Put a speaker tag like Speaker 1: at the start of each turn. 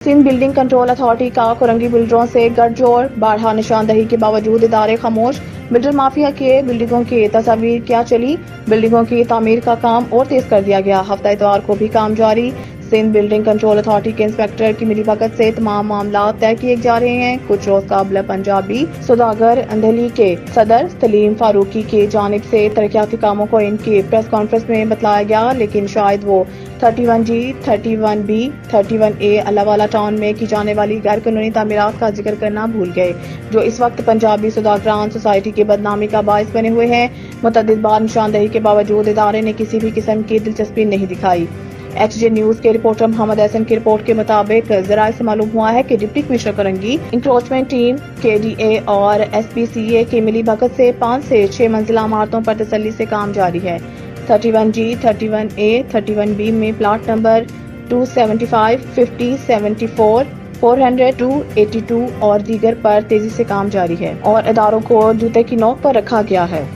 Speaker 1: Sindh building control authority کا کورنگی بلڈروں سے گٹھ جوڑ، بارہا نشاندہی کے باوجود ادارے خاموش، بلڈر مافیا کے بلڈنگوں کی تصاویر کیا چلی، بلڈنگوں کی تعمیر کا کام اور تیز کر دیا گیا، ہفتہ اتوار کو بھی کام جاری۔ سندھ بلڈنگ کنٹرول اتھارٹی کے انسپکٹر کی ملی بھگت سے تمام معاملات طے کیے جا رہے ہیں۔ کچھ روز قبل پنجابی سوداگر دہلی کے صدر سلیم فاروقی کی جانب سے ترقیاتی کاموں کو ان کی پریس کانفرنس میں بتلایا گیا، لیکن شاید وہ 31G، 31B، 31A اللہ والا ٹاؤن میں کی جانے والی غیر قانونی تعمیرات کا ذکر کرنا بھول گئے، جو اس وقت پنجابی سوداگران سوسائٹی کی بدنامی کا باعث بنے ہوئے ہیں۔ متعدد بار نشاندہی کے باوجود ادارے نے کسی بھی قسم کی دلچسپی نہیں دکھائی۔ ایکس جے نیوز کے رپورٹر محمد احسن کی رپورٹ کے مطابق ذرائع سے معلوم ہوا ہے کہ deputy commissioner Korangi, encroachment team, KDA اور SPCA کی ملی بھگت سے 5 سے 6 منزلہ عمارتوں پر تسلی سے کام جاری ہے۔ 31G، 31A، 31B میں پلاٹ نمبر 275، 50، 74، 400، 282 اور دیگر پر تیزی سے کام جاری ہے اور اداروں کو جوتے کی نوک پر رکھا گیا ہے۔